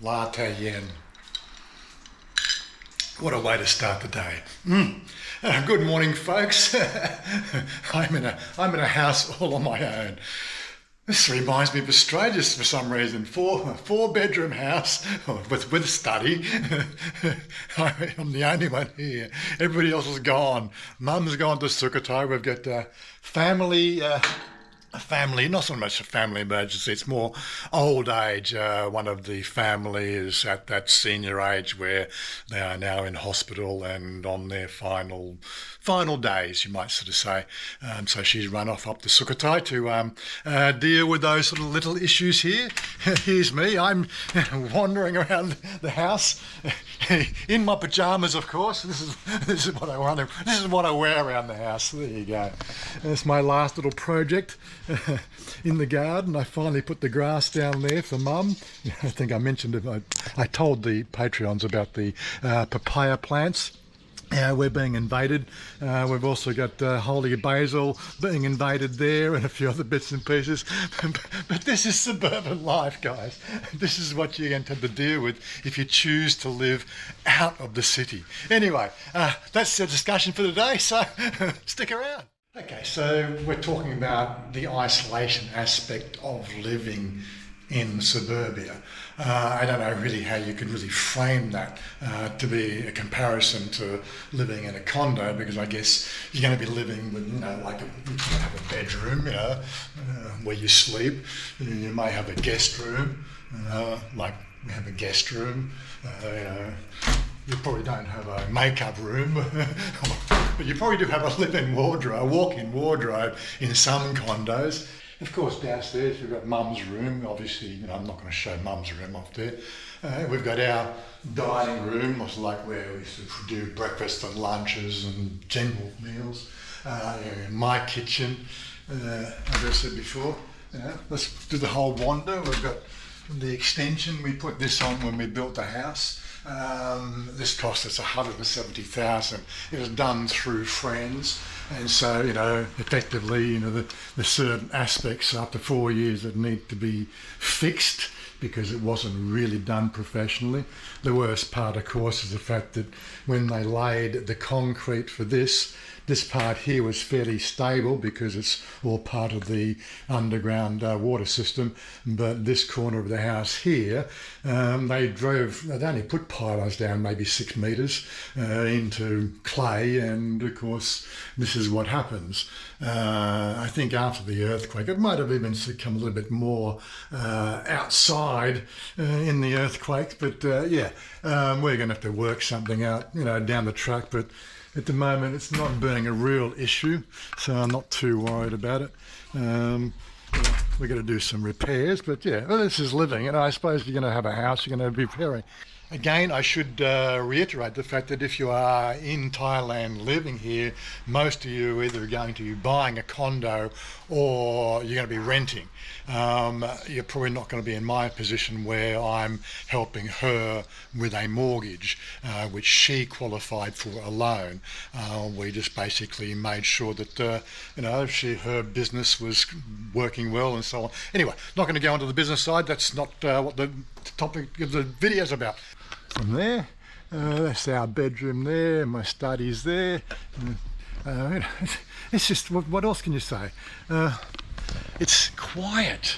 latte yen. What a way to start the day. Good morning, folks. I'm in a house all on my own. This reminds me of Australia for some reason. Four bedroom house with a study. I'm the only one here. Everybody else is gone. Mum's gone to Sukhothai. We've got a family, not so much a family emergency, it's more old age. One of the family is at that senior age where they are now in hospital and on their final days, you might sort of say. So she's run off up to Sukhothai to deal with those sort of little issues here. Here's me, I'm wandering around the house in my pajamas, of course. This is what I wear around the house. There you go. That's my last little project. In the garden. I finally put the grass down there for Mum. I think I mentioned it. I told the Patreons about the papaya plants. We're being invaded. We've also got holy basil being invaded there and a few other bits and pieces. But this is suburban life, guys. This is what you're going to have to deal with if you choose to live out of the city. Anyway, that's the discussion for today, so stick around. Okay, so we're talking about the isolation aspect of living in suburbia. I don't know really how you could really frame that to be a comparison to living in a condo, because I guess you're going to be living with, like you have a bedroom, where you sleep. You may have a guest room, like we have a guest room, You probably don't have a makeup room, but you probably do have a live-in wardrobe, a walk-in wardrobe in some condos. Of course, downstairs we've got Mum's room. Obviously, I'm not going to show Mum's room off there. We've got our dining room, it's like where we sort of do breakfast and lunches and general meals. My kitchen, as I said before. Let's do the whole wander. We've got the extension. We put this on when we built the house. This cost us $170,000. It was done through friends, and so effectively, the certain aspects after 4 years that need to be fixed because it wasn't really done professionally. The worst part, of course, is the fact that when they laid the concrete for this part here was fairly stable because it's all part of the underground water system. But this corner of the house here, they'd only put pylons down maybe 6 metres into clay, and of course this is what happens. I think after the earthquake, it might have even become a little bit more outside in the earthquake, but we're going to have to work something out down the track. But at the moment, it's not being a real issue, so I'm not too worried about it. We're going to do some repairs, but this is living. I suppose you're going to have a house, you're going to be repairing. Again, I should reiterate the fact that if you are in Thailand living here, most of you are either going to be buying a condo or you're going to be renting. You're probably not going to be in my position where I'm helping her with a mortgage, which she qualified for a loan. We just basically made sure that her business was working well and so on. Anyway, not going to go into the business side. That's not what the topic of the video is about. From there, that's our bedroom there, my study's there. It's just, what else can you say? It's quiet.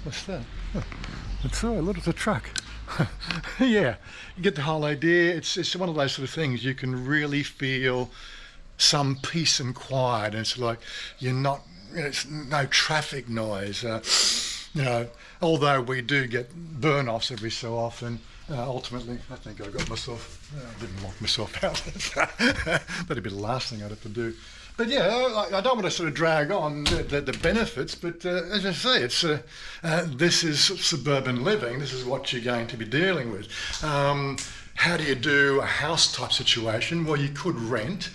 What's that? It's all right, look, it's a truck. Yeah, you get the whole idea. It's one of those sort of things you can really feel some peace and quiet, and it's like you're not, it's no traffic noise. Although we do get burn-offs every so often, ultimately, I think I got myself, I didn't lock myself out. That'd be the last thing I'd have to do. But I don't want to sort of drag on the benefits, but as I say, this is suburban living. This is what you're going to be dealing with. How do you do a house type situation? Well, you could rent.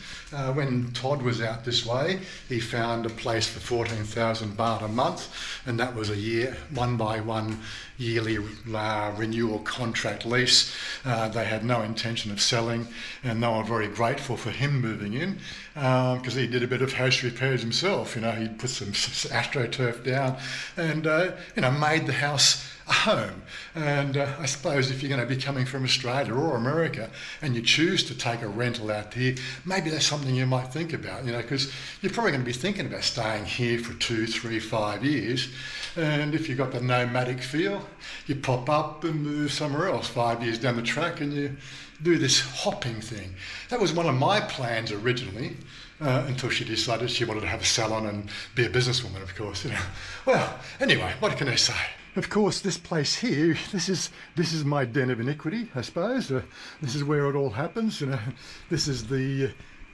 When Todd was out this way, he found a place for 14,000 baht a month, and that was a year, 1-by-1 yearly renewal contract lease. They had no intention of selling, and they were very grateful for him moving in because he did a bit of house repairs himself. He put some AstroTurf down and made the house a home. And I suppose if you're going to be coming from Australia or America and you choose to take a rental out here, maybe that's something you might think about, because you're probably going to be thinking about staying here for 2, 3, 5 years. And if you've got the nomadic feel, you pop up and move somewhere else 5 years down the track and you do this hopping thing. That was one of my plans originally, until she decided she wanted to have a salon and be a businesswoman, of course. Well, anyway, what can I say? Of course, this place here, this is my den of iniquity, I suppose. This is where it all happens. This is the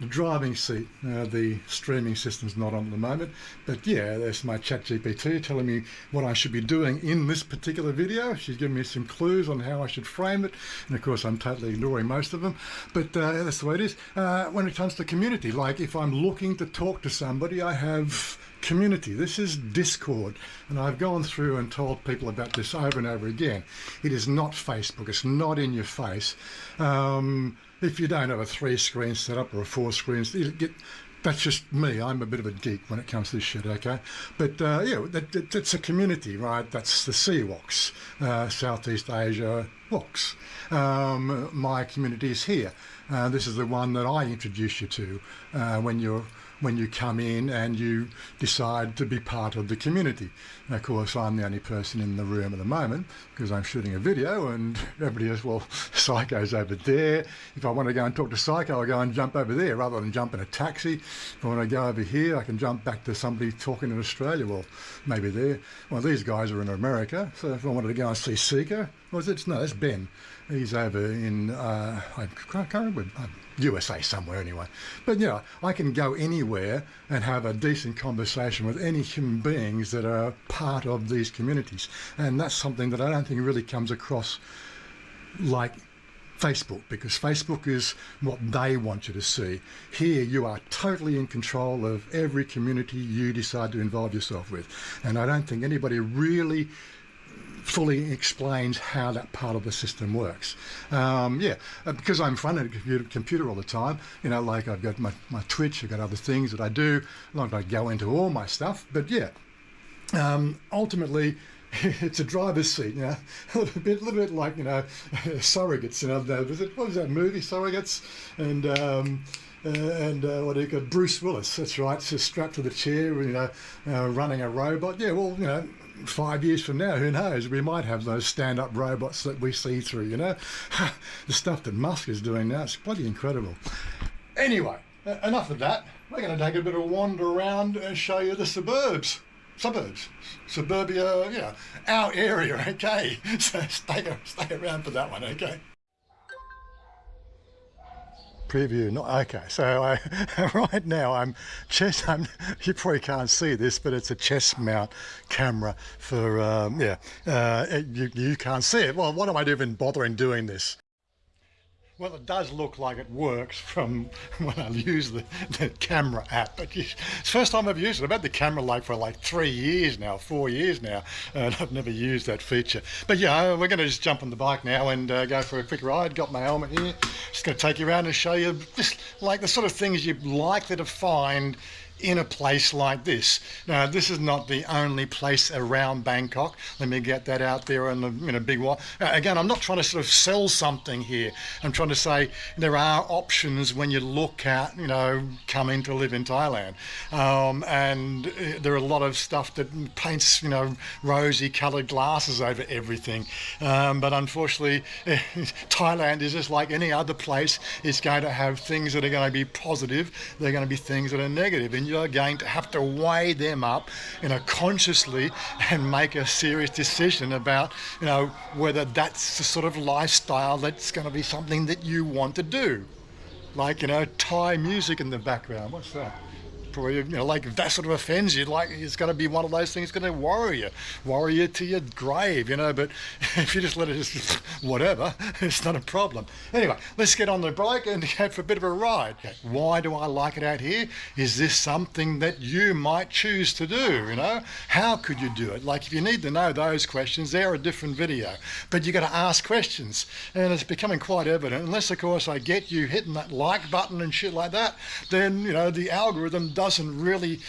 driving seat. The streaming system's not on at the moment, but yeah, there's my ChatGPT telling me what I should be doing in this particular video. She's given me some clues on how I should frame it, and of course I'm totally ignoring most of them, but that's the way it is. When it comes to community, like if I'm looking to talk to somebody, I have community. This is Discord, and I've gone through and told people about this over and over again. It is not Facebook. It's not in your face. If you don't have a 3-screen setup or a 4-screen, that's just me. I'm a bit of a geek when it comes to this shit, okay? But yeah, that's a community, right? That's the CWOX, Southeast Asia WOX. My community is here. This is the one that I introduce you to when you come in and you decide to be part of the community. And of course, I'm the only person in the room at the moment because I'm shooting a video, and everybody else, well, Psycho's over there. If I want to go and talk to Psycho, I'll go and jump over there rather than jump in a taxi. If I want to go over here, I can jump back to somebody talking in Australia. Well, maybe there. Well, these guys are in America, so if I wanted to go and see Seeker, no, that's Ben. He's over in, I can't remember, USA somewhere anyway. But yeah, I can go anywhere and have a decent conversation with any human beings that are part of these communities. And that's something that I don't think really comes across like Facebook, because Facebook is what they want you to see. Here you are totally in control of every community you decide to involve yourself with. And I don't think anybody really fully explains how that part of the system works. Because I'm in front of the computer all the time, like I've got my Twitch, I've got other things that I do, like I go into all my stuff, but yeah, ultimately, it's a driver's seat, a little bit like, Surrogates, what was that movie, Surrogates? And what do you got? Bruce Willis, that's right, so strapped to the chair, running a robot. Yeah, well, 5 years from now, who knows? We might have those stand-up robots that we see through, the stuff that Musk is doing now. It's bloody incredible. Anyway, enough of that. We're going to take a bit of a wander around and show you the suburbs, suburbia, our area, okay? So stay around for that one, okay? Preview, not okay. So right now you probably can't see this, but it's a chest mount camera for you can't see it. Well, what am I even bothering doing this? Well, it does look like it works from when I use the camera app, but it's the first time I've used it. I've had the camera for 3 years now, 4 years now, and I've never used that feature. But yeah, we're going to just jump on the bike now and go for a quick ride. Got my helmet here. Just going to take you around and show you just like the sort of things you're likely to find in a place like this. Now, this is not the only place around Bangkok. Let me get that out there in a big while. Again, I'm not trying to sort of sell something here. I'm trying to say there are options when you look at, coming to live in Thailand. And there are a lot of stuff that paints, rosy coloured glasses over everything. But unfortunately, Thailand is just like any other place. It's going to have things that are going to be positive. They're going to be things that are negative. And you're going to have to weigh them up, consciously and make a serious decision about, whether that's the sort of lifestyle that's going to be something that you want to do. Like, Thai music in the background. What's that? Probably, like if that sort of offends you, like it's going to be one of those things going to worry you to your grave, but if you just let it just whatever, it's not a problem. Anyway, let's get on the bike and go for a bit of a ride. Why do I like it out here? Is this something that you might choose to do? How could you do it? Like if you need to know those questions, they're a different video, but you got to ask questions, and it's becoming quite evident, unless of course I get you hitting that like button and shit like that, then the algorithm does doesn't really,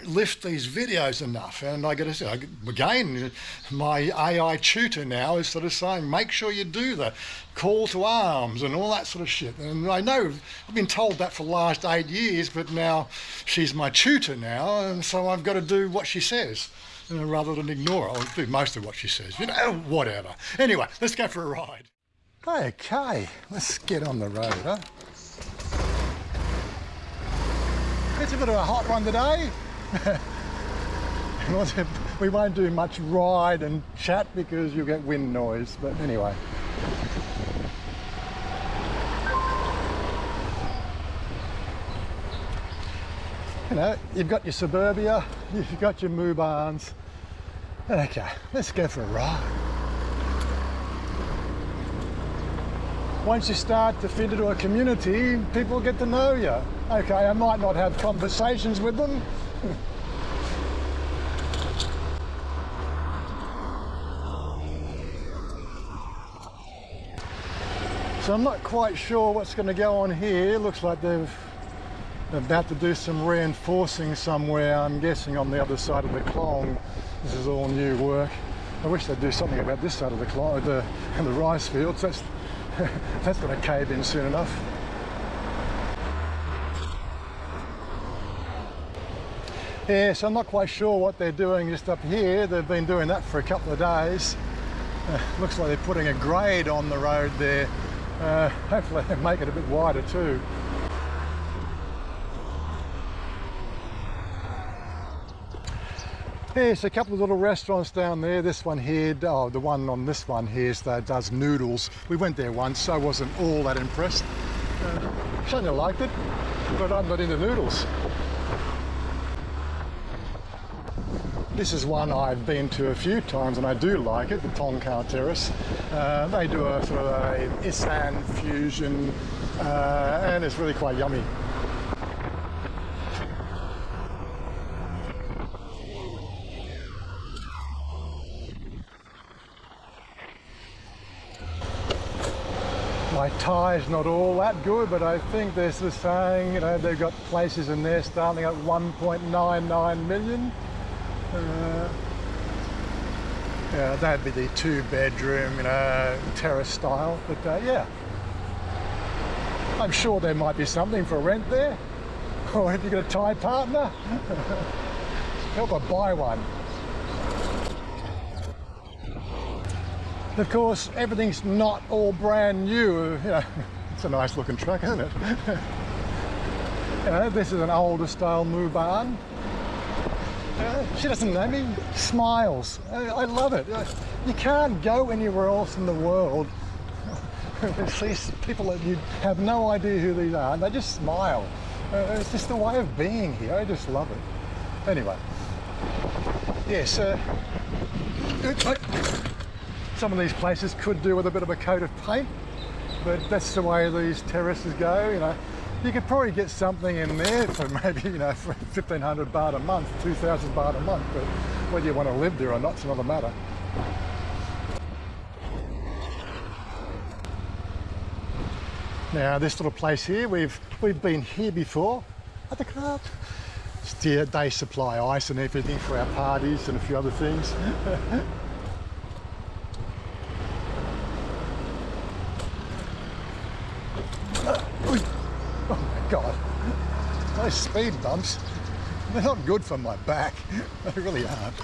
lift these videos enough. And I got to say, again, my AI tutor now is sort of saying, make sure you do the call to arms and all that sort of shit. And I know I've been told that for the last 8 years, but now she's my tutor now, and so I've got to do what she says. Rather than ignore it. I'll do most of what she says, whatever. Anyway, let's go for a ride. Okay, let's get on the road, huh? It's a bit of a hot one today. We won't do much ride and chat because you'll get wind noise, but anyway. You've got your suburbia, you've got your Mubans. Okay, let's go for a ride. Once you start to fit into a community, people get to know you. Okay, I might not have conversations with them. So I'm not quite sure what's going to go on here. Looks like they're about to do some reinforcing somewhere, I'm guessing on the other side of the Clong. This is all new work. I wish they'd do something about this side of the Clong, the rice fields. That's going to cave in soon enough. Yeah, so I'm not quite sure what they're doing just up here. They've been doing that for a couple of days. Looks like they're putting a grade on the road there. Hopefully they make it a bit wider too. There's a couple of little restaurants down there. This one here, the one on this one here does noodles. We went there once, so I wasn't all that impressed. Shania liked it, but I'm not into noodles. This is one I've been to a few times and I do like it, the Tongkao Terrace. They do a sort of a Isan fusion and it's really quite yummy. My Thai's not all that good, but I think they're sort of saying, they've got places in there starting at 1.99 million. Yeah, that'd be the 2-bedroom, terrace style. But yeah, I'm sure there might be something for rent there. Or if you've got a Thai partner, help her buy one. Of course, everything's not all brand new. It's a nice looking truck, isn't it? This is an older style Muban. She doesn't know me, smiles. I love it. You can't go anywhere else in the world and see people that you have no idea who these are, and they just smile. It's just the way of being here. I just love it. Anyway, yes. Some of these places could do with a bit of a coat of paint, but that's the way these terraces go. You could probably get something in there for maybe, for 1,500 baht a month, 2,000 baht a month, but whether you want to live there or not's another matter. Now this little place here, we've been here before. They supply ice and everything for our parties and a few other things. Oh my God, those speed bumps, they're not good for my back. They really aren't.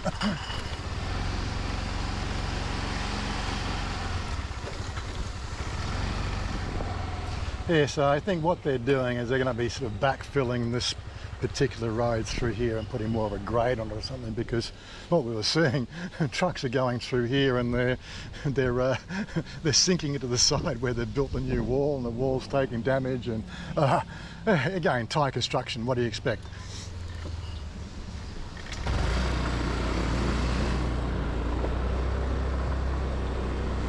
Yeah, so I think what they're doing is they're going to be sort of backfilling this particular road through here and putting more of a grade on it or something, because what we were seeing, trucks are going through here and they're sinking into the side where they've built the new wall, and the wall's taking damage. And again, Thai construction, what do you expect?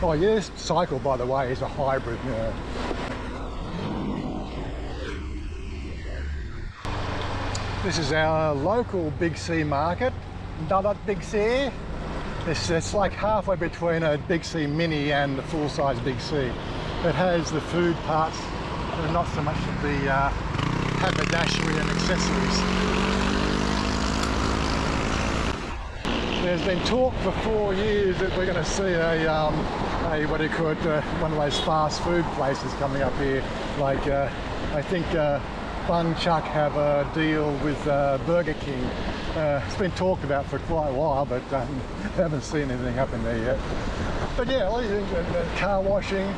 Oh yes, cycle by the way is a hybrid. This is our local Big C market, Dadat Big C. It's like halfway between a Big C Mini and the full-size Big C. It has the food parts, and not so much of the haberdashery and accessories. There's been talk for 4 years that we're going to see a what do you call it, one of those fast food places coming up here. Like I think Bangkok have a deal with Burger King. It's been talked about for quite a while, but haven't seen anything happen there yet. But yeah, what do you think? Car washing.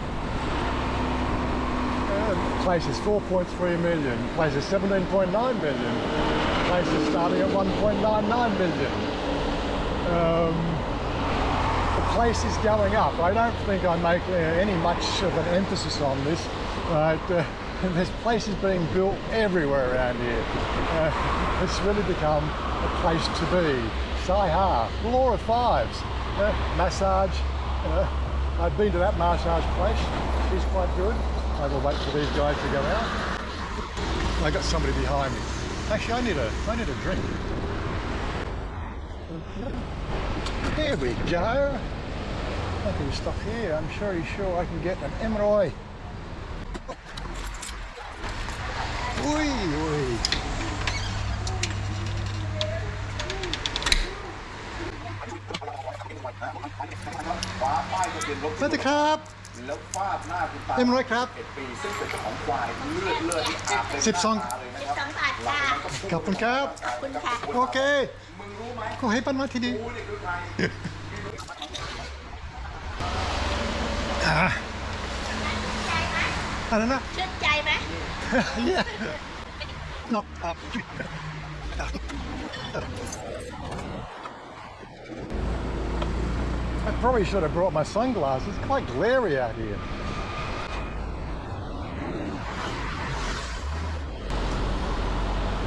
Places 4.3 million. Places 17.9 million. Places starting at 1.99 million. The place is going up. I don't think I make any much of an emphasis on this, but there's places being built everywhere around here. It's really become a place to be. Sai the law of fives. Massage. I've been to that massage place. It's quite good. I will wait for these guys to go out. I got somebody behind me. Actually, I need a drink. There we go. I can stop here. I'm sure I can get an emeroy. Oi, oi. Santa Crab. แล้วฟาดหน้าคุณตา M100 ครับ 7 ปีซึ่งเป็นเจ้าของควายเลือดที่อาบเป็น12 บาทค่ะขอบคุณครับขอบคุณค่ะโอเคมึงรู้ไหมขอให้ปั้นมาทีดีอะไรนะชื่นใจไหม Yeah Knock up I probably should have brought my sunglasses. It's quite glary out here.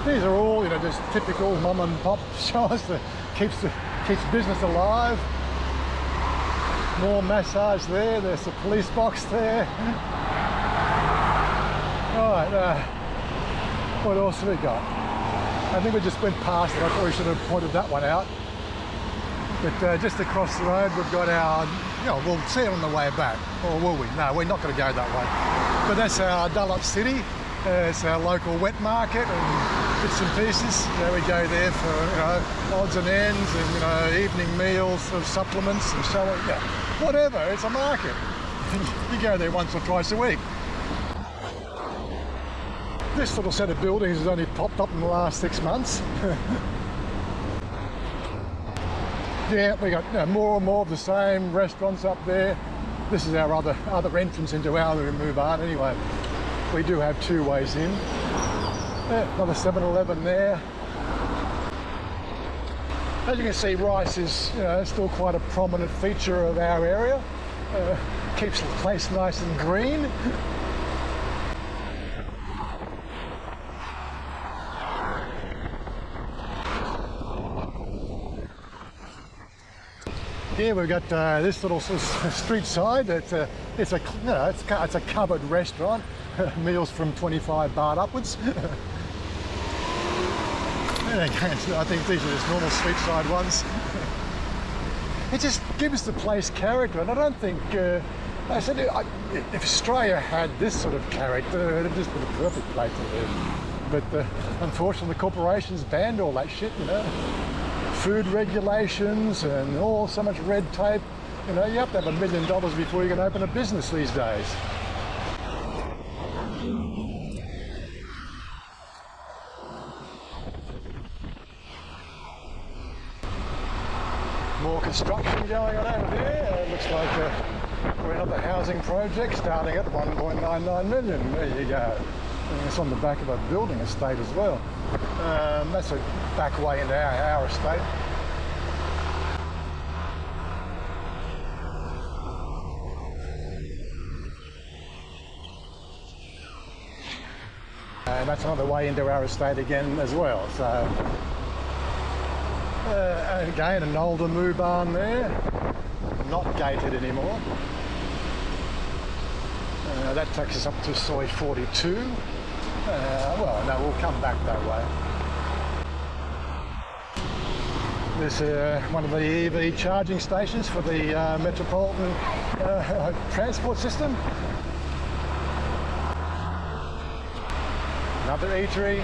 These are all, just typical mum and pop shops that keeps business alive. More massage there. There's a police box there. All right. What else have we got? I think we just went past it. I probably should have pointed that one out. But just across the road we've got our, we'll see it on the way back, or will we? No, we're not going to go that way. But that's our Dullop City, it's our local wet market and bits and pieces. We go there for odds and ends and evening meals of supplements and so on. Whatever, it's a market. You go there once or twice a week. This little set of buildings has only popped up in the last 6 months. Yeah, we got more and more of the same restaurants up there. This is our other entrance into our move on. Anyway, we do have 2 ways in. Another 7-Eleven there. As you can see, rice is still quite a prominent feature of our area. Keeps the place nice and green. Here we've got this little street side. It's a covered restaurant. Meals from 25 baht upwards. And again, I think these are just normal street side ones. It just gives the place character, and I don't think I said if Australia had this sort of character, it'd just be the perfect place to live. But unfortunately, the corporations banned all that shit. Food regulations and so much red tape. You have to have $1 million before you can open a business these days. More construction going on over there. It looks like we're another housing project starting at 1.99 million. There you go. And it's on the back of a building estate as well. That's a back way into our estate. And that's another way into our estate again as well. So again, an older moo barn there, not gated anymore. That takes us up to Soi 42. Well, no, we'll come back that way. There's one of the EV charging stations for the metropolitan transport system. Another eatery.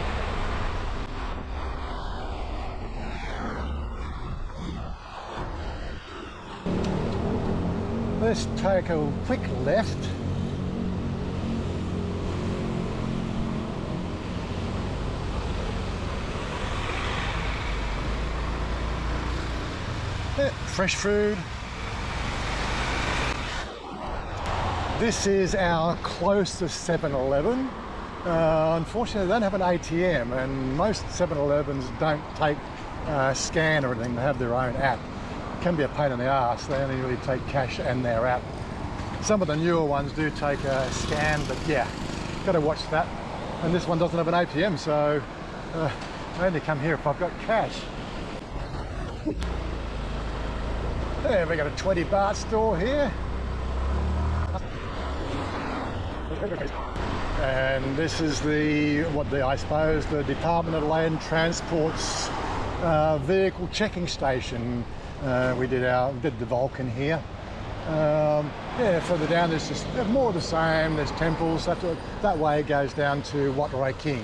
Let's take a quick left. Yeah, fresh food. This is our closest 7-Eleven. Unfortunately, they don't have an ATM, and most 7-Elevens don't take scan or anything. They have their own app. It can be a pain in the arse. They only really take cash and their app. Some of the newer ones do take a scan, but yeah, got to watch that. And this one doesn't have an ATM, so I only come here if I've got cash. There, we got a 20 baht store here. And this is I suppose the Department of Land Transport's vehicle checking station. We did the Vulcan here. Yeah, further down there's just more of the same. There's temples. That way it goes down to Wat Rai King.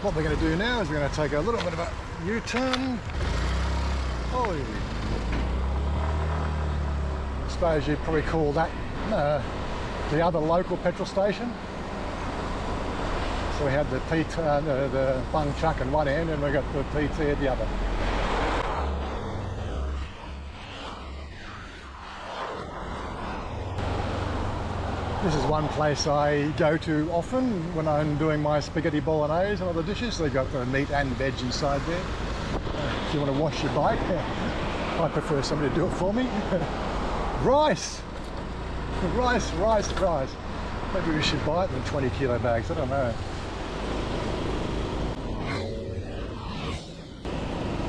What we're going to do now is we're going to take a little bit of a U-turn. Oh, I suppose you'd probably call that the other local petrol station. So we had the Bang Chak at one end, and we got the PT at the other. This is one place I go to often when I'm doing my spaghetti bolognese and other dishes. They got the meat and veg inside there. If you want to wash your bike, I prefer somebody to do it for me. Rice! Rice. Maybe we should buy it in 20 kilo bags, I don't know.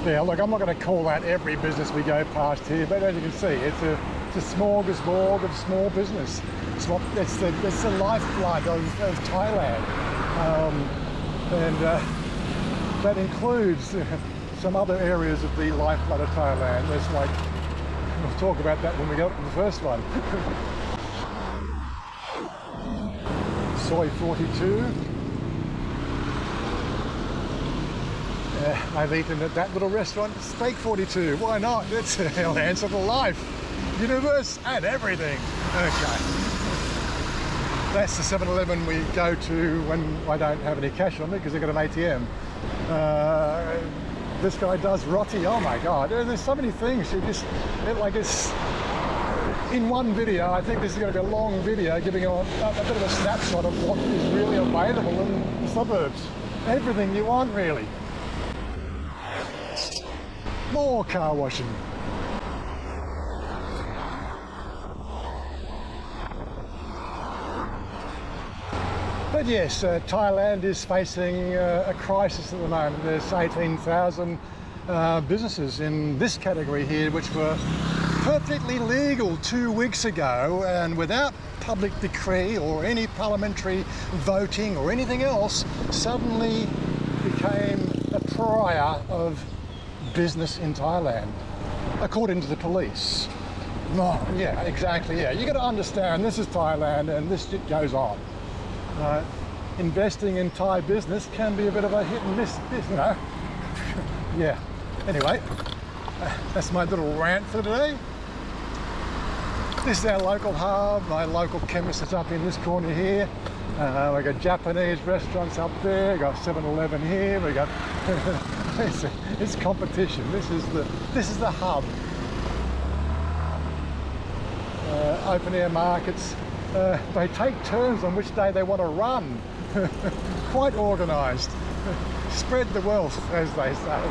Yeah, look, I'm not going to call out every business we go past here, but as you can see, it's a smorgasbord of small business. It's the lifeblood of Thailand. And that includes some other areas of the lifeblood of Thailand. There's we'll talk about that when we go to the first one. Soy 42. I've eaten at that little restaurant, Steak 42. Why not? It's an answer to life, universe, and everything. Okay. That's the 7-Eleven we go to when I don't have any cash on me because I've got an ATM. This guy does roti. Oh my God! There's so many things. It's in one video. I think this is going to be a long video, giving you a bit of a snapshot of what is really available in the suburbs. Everything you want, really. More car washing. But yes, Thailand is facing a crisis at the moment. There's 18,000 businesses in this category here which were perfectly legal 2 weeks ago, and without public decree or any parliamentary voting or anything else, suddenly became a pariah of business in Thailand, according to the police. No, yeah, exactly, yeah. You got to understand, this is Thailand and this shit goes on. Investing in Thai business can be a bit of a hit and miss, you know. Yeah, anyway, that's my little rant for today. This is our local hub. My local chemist is up in this corner here. We got Japanese restaurants up there. We got 7-Eleven here. We got it's competition. This is the hub. Open air markets. They take turns on which day they want to run. Quite organised. Spread the wealth, as they say.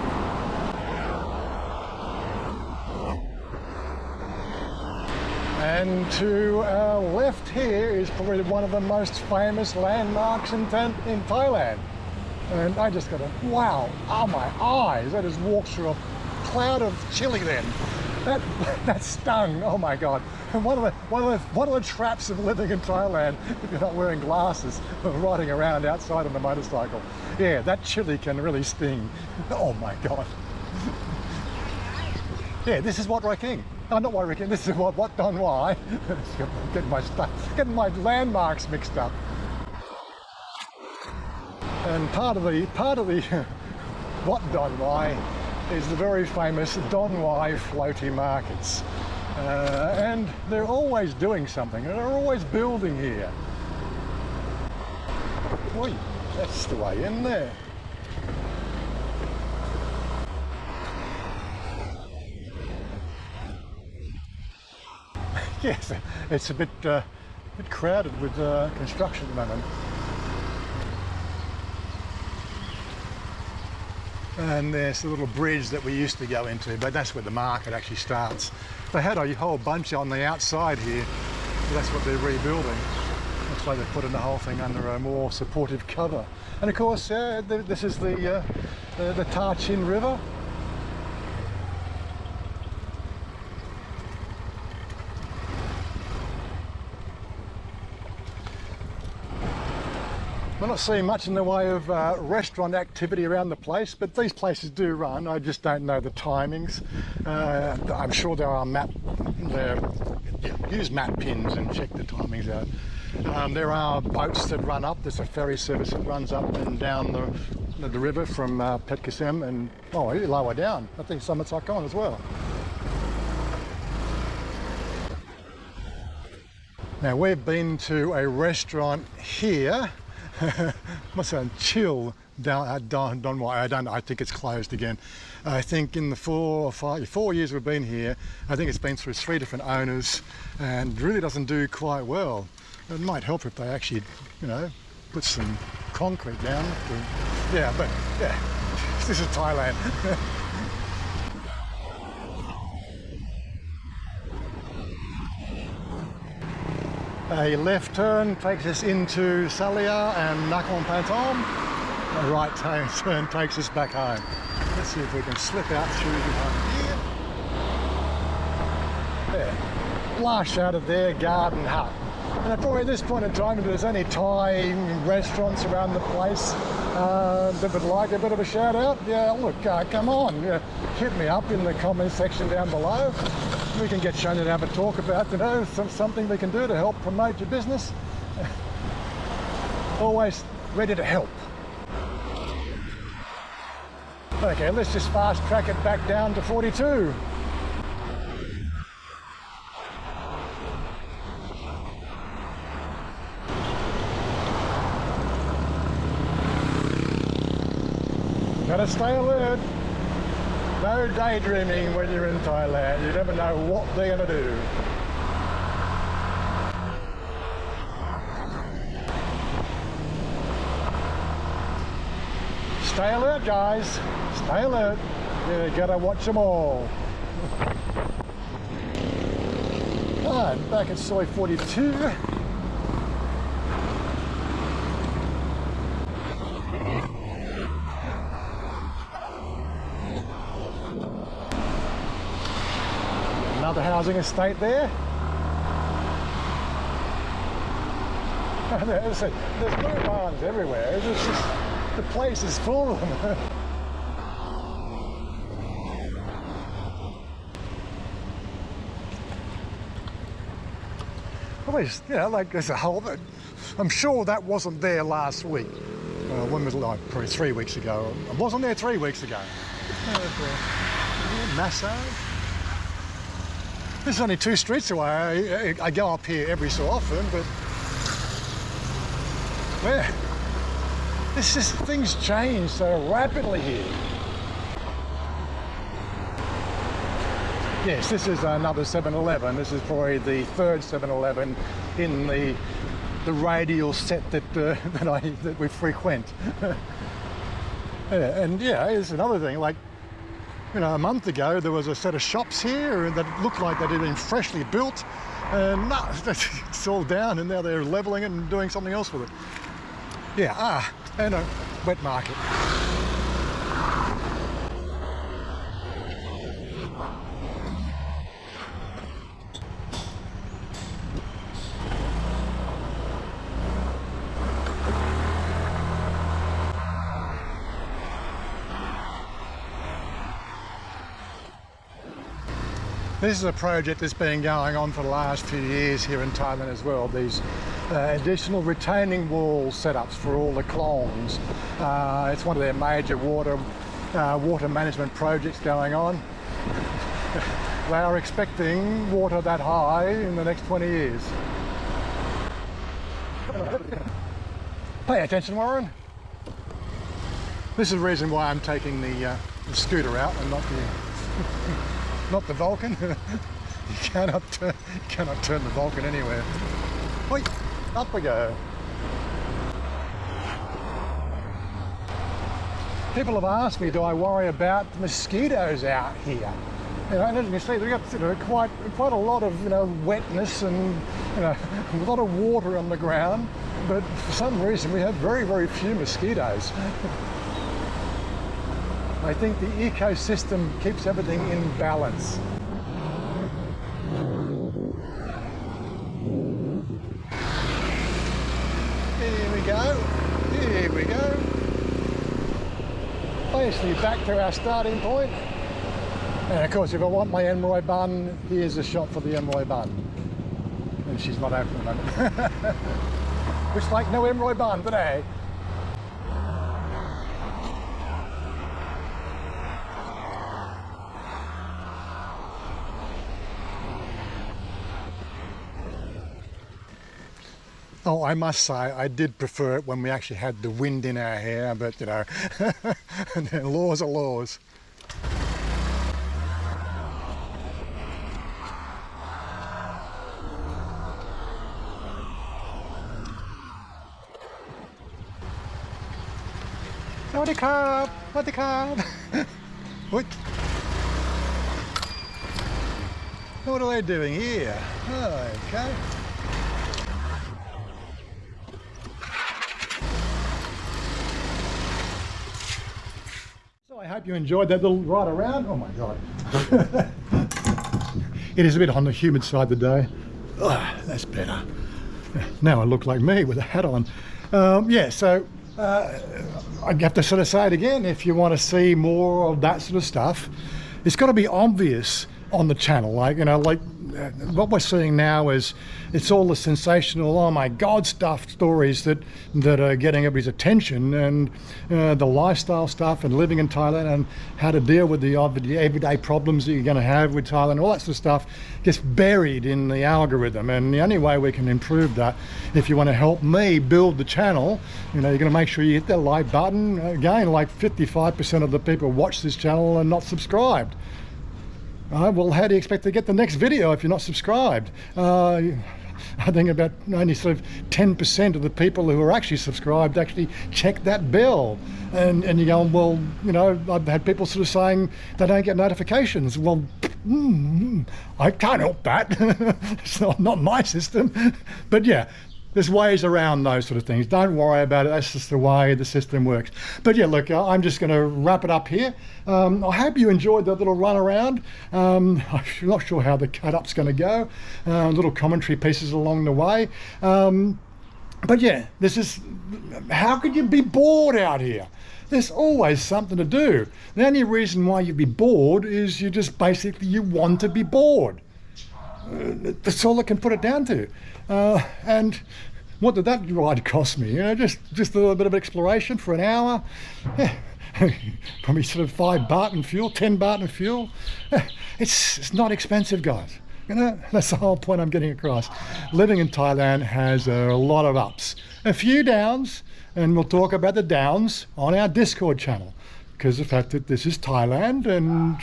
And to our left here is probably one of the most famous landmarks in Thailand. And I just got a wow, oh my eyes, I just walked through a cloud of chili then. That stung, oh my God. And one of the traps of living in Thailand, if you're not wearing glasses or riding around outside on a motorcycle. Yeah, that chili can really sting. Oh my God. Yeah, this is Wat Rai King. No, not Wat Rai King, this is Wat Don Wai. Getting my landmarks mixed up. And part of the Wat Don Wai is the very famous Don Wai floaty markets. And they're always doing something, and they're always building here. Oi, that's the way in there. Yes, it's a bit crowded with construction at the moment. And there's a little bridge that we used to go into, but that's where the market actually starts. They had a whole bunch on the outside here, so that's what they're rebuilding. That's why they're putting the whole thing under a more supportive cover. And of course, this is the Ta Chin River. We're not seeing much in the way of restaurant activity around the place, but these places do run. I just don't know the timings. I'm sure there are use map pins and check the timings out. There are boats that run up. There's a ferry service that runs up and down the river from Pet Kasem and lower down. I think Summit Saigon as well. Now we've been to a restaurant here. Must say chill down at Don Wai. I think it's closed again. I think in the 4 years we've been here, I think it's been through 3 different owners and really doesn't do quite well. It might help if they actually, put some concrete down. But this is Thailand. A left turn takes us into Salia and Nakhon Pathom. A right turn takes us back home. Let's see if we can slip out through behind here. There. Flush out of their garden hut. And probably at this point in time, if there's any Thai restaurants around the place that would like a bit of a shout out, look, come on, hit me up in the comment section down below. We can get shown and have a talk about, something we can do to help promote your business. Always ready to help. Okay, let's just fast track it back down to 42. Gotta stay alert. No daydreaming when you're in Thailand. You never know what they're going to do. Stay alert, guys. Stay alert. You gotta watch them all. Alright, back at Soi 42. Another housing estate there. There's blue barns everywhere. It's just, the place is full of them. Always, like there's a whole. I'm sure that wasn't there last week. When was it? Like probably 3 weeks ago. I wasn't there 3 weeks ago. Massage. This is only 2 streets away. I go up here every so often, but things change so rapidly here. Yes, this is another 7-Eleven. This is probably the 3rd 7-Eleven in the radial set that we frequent. It's another thing. Like, a month ago there was a set of shops here that looked like they'd been freshly built, and no, it's all down, and now they're levelling it and doing something else with it. And a wet market. This is a project that's been going on for the last few years here in Thailand as well. These additional retaining wall setups for all the klongs. It's one of their major water management projects going on. They are expecting water that high in the next 20 years. Pay attention, Warren. This is the reason why I'm taking the scooter out and not the Vulcan. You cannot turn the Vulcan anywhere. Wait, up we go. People have asked me, do I worry about mosquitoes out here? You know, and as you can see, we've got quite a lot of wetness and a lot of water on the ground, but for some reason we have very few mosquitoes. I think the ecosystem keeps everything in balance. Here we go. Here we go. Basically back to our starting point. And of course, if I want my Emroy bun, here's a shot for the Emroy bun. And she's not open at the moment. Looks like no Emroy bun today. Oh, I must say, I did prefer it when we actually had the wind in our hair, but laws are laws. What the carb? What are they doing here? Oh, okay. So I hope you enjoyed that little ride around. Oh my God. It is a bit on the humid side today. Oh, that's better. Now I look like me with a hat on. Yeah, so I have to sort of say it again, if you want to see more of that sort of stuff, it's got to be obvious on the channel. Like what we're seeing now is it's all the sensational, oh my God stuff, stories that are getting everybody's attention, and the lifestyle stuff and living in Thailand and how to deal with the everyday problems that you're going to have with Thailand, all that sort of stuff gets buried in the algorithm. And the only way we can improve that, if you want to help me build the channel, you're going to make sure you hit that like button. Again, like 55% of the people watch this channel are not subscribed. Well, how do you expect to get the next video if you're not subscribed? I think about only sort of 10% of the people who are actually subscribed actually check that bell. And you're going, well, I've had people sort of saying they don't get notifications. Well, I can't help that. It's not my system. But yeah, there's ways around those sort of things. Don't worry about it. That's just the way the system works. But yeah, look, I'm just going to wrap it up here. I hope you enjoyed that little run around. I'm not sure how the cut-up's going to go. Little commentary pieces along the way. But yeah, how could you be bored out here? There's always something to do. The only reason why you'd be bored is you want to be bored. That's all I can put it down to. And what did that ride cost me? Just a little bit of exploration for an hour. Yeah. Probably sort of 5 baht in fuel, 10 baht in fuel. It's not expensive, guys. That's the whole point I'm getting across. Living in Thailand has a lot of ups, a few downs, and we'll talk about the downs on our Discord channel, because the fact that this is Thailand, and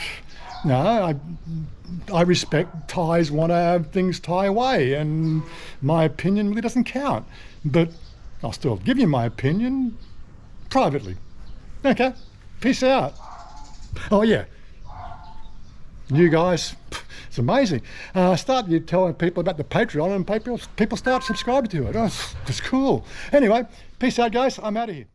I respect Thais want to have things Thai way, and my opinion really doesn't count. But I'll still give you my opinion privately. Okay, peace out. Oh yeah, you guys, it's amazing. Start you telling people about the Patreon, and people start subscribing to it. Oh, it's cool. Anyway, peace out, guys. I'm out of here.